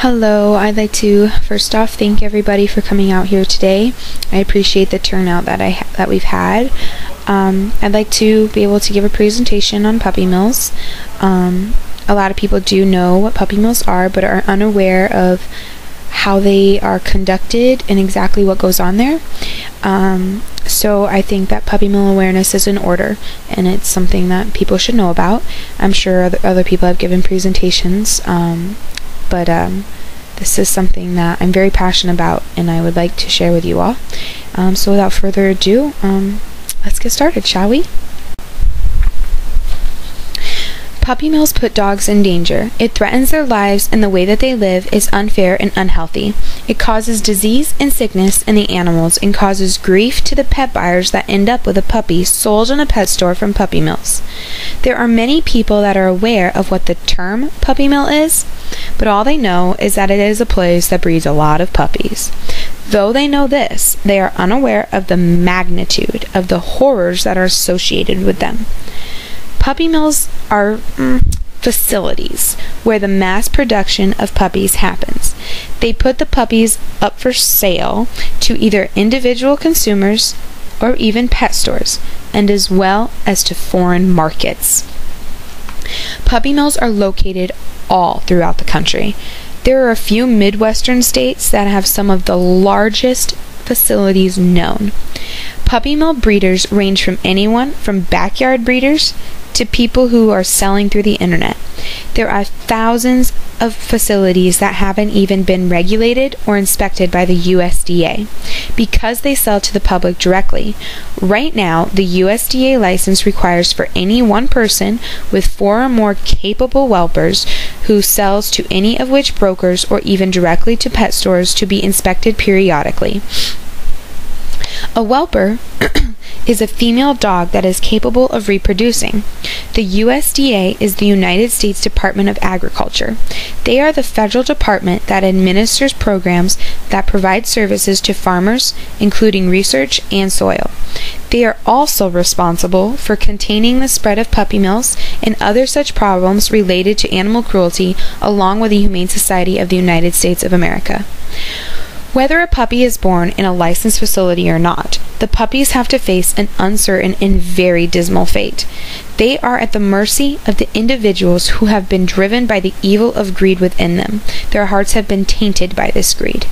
Hello, I'd like to first off thank everybody for coming out here today. I appreciate the turnout that we've had. I'd like to be able to give a presentation on puppy mills. A lot of people do know what puppy mills are, but are unaware of how they are conducted and exactly what goes on there. So I think that puppy mill awareness is in order, and it's something that people should know about. I'm sure other people have given presentations, but this is something that I'm very passionate about and I would like to share with you all. So without further ado, let's get started, shall we? Puppy mills put dogs in danger. It threatens their lives, and the way that they live is unfair and unhealthy. It causes disease and sickness in the animals and causes grief to the pet buyers that end up with a puppy sold in a pet store from puppy mills. There are many people that are aware of what the term puppy mill is, but all they know is that it is a place that breeds a lot of puppies. Though they know this, they are unaware of the magnitude of the horrors that are associated with them. Puppy mills are facilities where the mass production of puppies happens. They put the puppies up for sale to either individual consumers or even pet stores, and as well as to foreign markets. Puppy mills are located all throughout the country. There are a few Midwestern states that have some of the largest facilities known. Puppy mill breeders range from anyone from backyard breeders to people who are selling through the internet. There are thousands of facilities that haven't even been regulated or inspected by the USDA because they sell to the public directly. Right now, the USDA license requires for any one person with 4 or more capable whelpers who sells to any of which brokers or even directly to pet stores to be inspected periodically. A whelper is a female dog that is capable of reproducing. The USDA is the United States Department of Agriculture. They are the federal department that administers programs that provide services to farmers, including research and soil. They are also responsible for containing the spread of puppy mills and other such problems related to animal cruelty, along with the Humane Society of the United States of America. Whether a puppy is born in a licensed facility or not, the puppies have to face an uncertain and very dismal fate. They are at the mercy of the individuals who have been driven by the evil of greed within them. Their hearts have been tainted by this greed.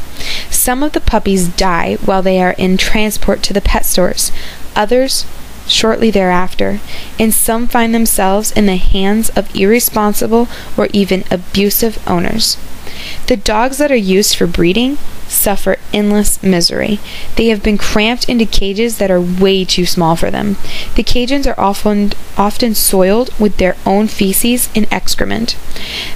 Some of the puppies die while they are in transport to the pet stores, others shortly thereafter, and some find themselves in the hands of irresponsible or even abusive owners. The dogs that are used for breeding suffer endless misery. They have been cramped into cages that are way too small for them. The cages are often soiled with their own feces and excrement.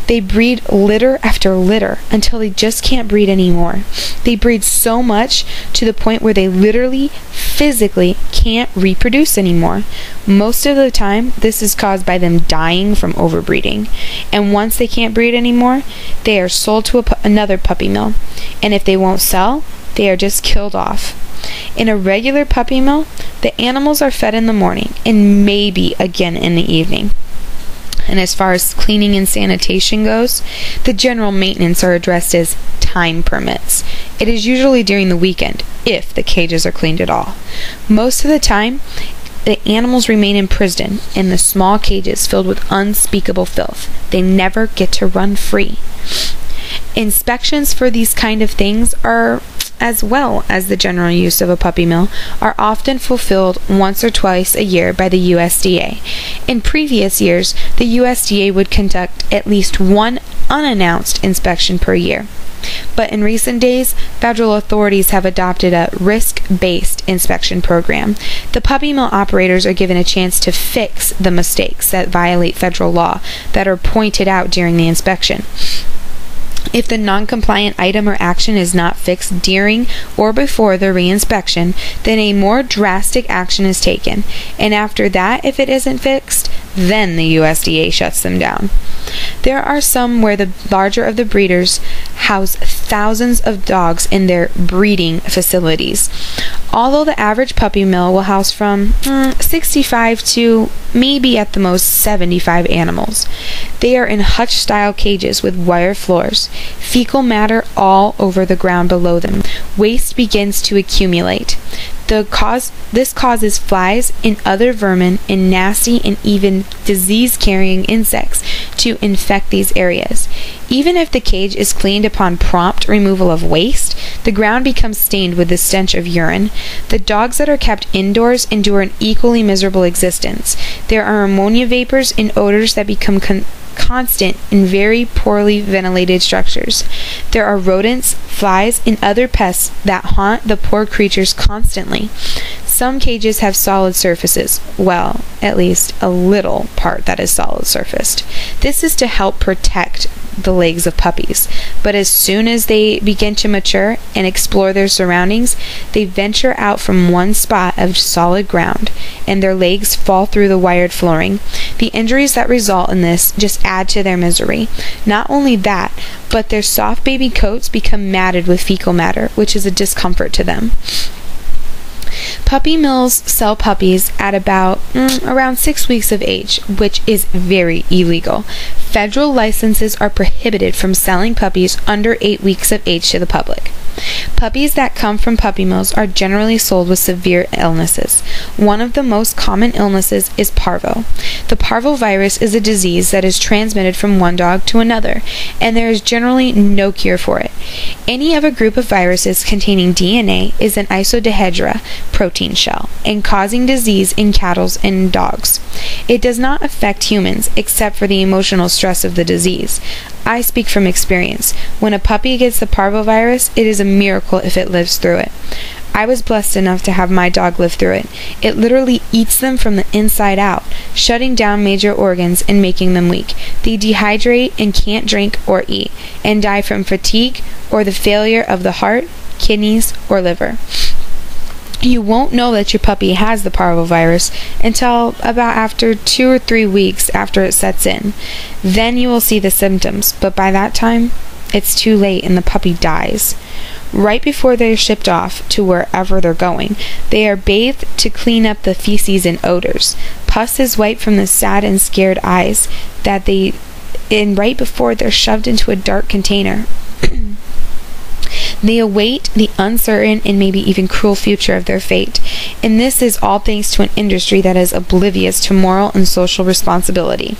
They breed litter after litter until they just can't breed anymore. They breed so much to the point where they literally, physically can't reproduce anymore. Most of the time, this is caused by them dying from overbreeding. And once they can't breed anymore, they are sold to another puppy mill. And if they won't sell, they are just killed off. In a regular puppy mill, the animals are fed in the morning and maybe again in the evening. And as far as cleaning and sanitation goes, the general maintenance are addressed as time permits. It is usually during the weekend, if the cages are cleaned at all. Most of the time, the animals remain imprisoned in the small cages filled with unspeakable filth. They never get to run free. Inspections for these kind of things are, as well as the general use of a puppy mill, are often fulfilled once or twice a year by the USDA. In previous years, the USDA would conduct at least one unannounced inspection per year. But in recent days, federal authorities have adopted a risk-based inspection program. The puppy mill operators are given a chance to fix the mistakes that violate federal law that are pointed out during the inspection. If the non-compliant item or action is not fixed during or before the reinspection, then a more drastic action is taken. And after that, if it isn't fixed, then the USDA shuts them down. There are some where the larger of the breeders house thousands of dogs in their breeding facilities. Although the average puppy mill will house from 65 to maybe at the most 75 animals. They are in hutch-style cages with wire floors, fecal matter all over the ground below them. Waste begins to accumulate. This causes flies and other vermin and nasty and even disease-carrying insects to infect these areas. Even if the cage is cleaned upon prompt removal of waste, the ground becomes stained with the stench of urine. The dogs that are kept indoors endure an equally miserable existence. There are ammonia vapors and odors that become constant in very poorly ventilated structures. There are rodents, flies, and other pests that haunt the poor creatures constantly. Some cages have solid surfaces. Well, at least a little part that is solid surfaced. This is to help protect the legs of puppies, but as soon as they begin to mature and explore their surroundings, they venture out from one spot of solid ground, and their legs fall through the wired flooring. The injuries that result in this just add to their misery. Not only that, but their soft baby coats become matted with fecal matter, which is a discomfort to them. Puppy mills sell puppies at about around 6 weeks of age, which is very illegal. Federal licenses are prohibited from selling puppies under 8 weeks of age to the public. Puppies that come from puppy mills are generally sold with severe illnesses. One of the most common illnesses is parvo. The parvovirus is a disease that is transmitted from one dog to another, and there is generally no cure for it. Any of a group of viruses containing DNA is an isodehedra protein shell and causing disease in cattle and dogs. It does not affect humans except for the emotional stress of the disease. I speak from experience. When a puppy gets the parvovirus, it is a miracle if it lives through it. I was blessed enough to have my dog live through it. It literally eats them from the inside out, shutting down major organs and making them weak. They dehydrate and can't drink or eat, and die from fatigue or the failure of the heart, kidneys, or liver. You won't know that your puppy has the parvovirus until about after 2 or 3 weeks after it sets in. Then you will see the symptoms, but by that time, it's too late and the puppy dies. Right before they're shipped off to wherever they're going, they are bathed to clean up the feces and odors. Pus is wiped from the sad and scared eyes and right before they're shoved into a dark container. They await the uncertain and maybe even cruel future of their fate. And this is all thanks to an industry that is oblivious to moral and social responsibility.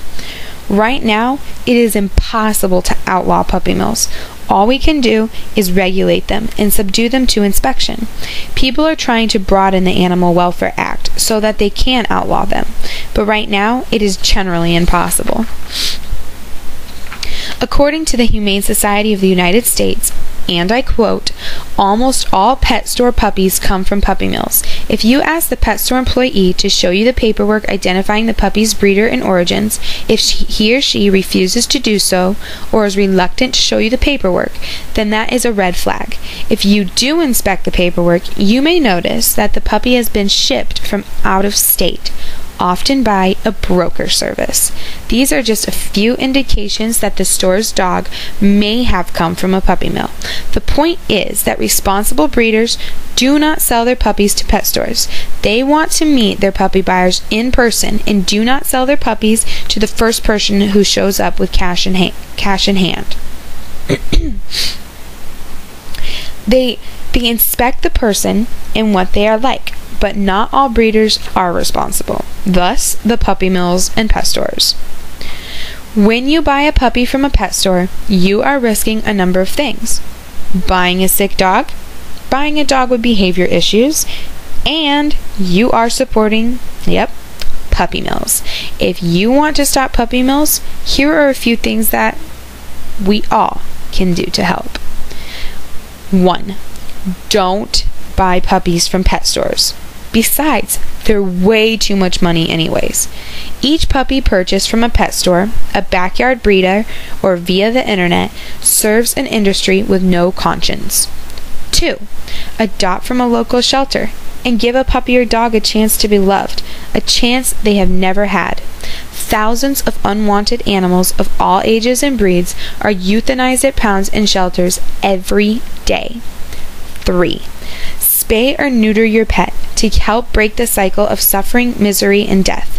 Right now, it is impossible to outlaw puppy mills. All we can do is regulate them and subdue them to inspection. People are trying to broaden the Animal Welfare Act so that they can outlaw them. But right now, it is generally impossible. According to the Humane Society of the United States, and I quote, "Almost all pet store puppies come from puppy mills. If you ask the pet store employee to show you the paperwork identifying the puppy's breeder and origins, if he or she refuses to do so or is reluctant to show you the paperwork, then that is a red flag. If you do inspect the paperwork, you may notice that the puppy has been shipped from out of state, often by a broker service. These are just a few indications that the store's dog may have come from a puppy mill. The point is that responsible breeders do not sell their puppies to pet stores. They want to meet their puppy buyers in person and do not sell their puppies to the first person who shows up with cash in hand. They inspect the person and what they are like, but not all breeders are responsible. Thus, the puppy mills and pet stores. When you buy a puppy from a pet store, you are risking a number of things. Buying a sick dog, buying a dog with behavior issues, and you are supporting, puppy mills. If you want to stop puppy mills, here are a few things that we all can do to help. 1. Don't buy puppies from pet stores. Besides, they're way too much money anyways. Each puppy purchased from a pet store, a backyard breeder, or via the internet serves an industry with no conscience. 2. Adopt from a local shelter and give a puppy or dog a chance to be loved, a chance they have never had. Thousands of unwanted animals of all ages and breeds are euthanized at pounds and shelters every day. 3. Spay or neuter your pet to help break the cycle of suffering, misery, and death.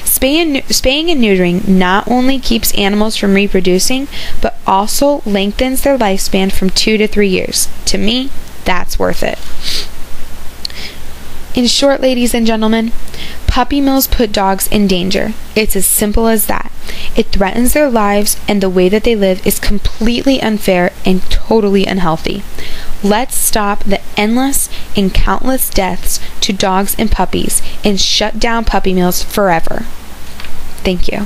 Spaying and neutering not only keeps animals from reproducing, but also lengthens their lifespan from 2 to 3 years. To me, that's worth it. In short, ladies and gentlemen, puppy mills put dogs in danger. It's as simple as that. It threatens their lives, and the way that they live is completely unfair and totally unhealthy. Let's stop the endless and countless deaths to dogs and puppies and shut down puppy mills forever. Thank you.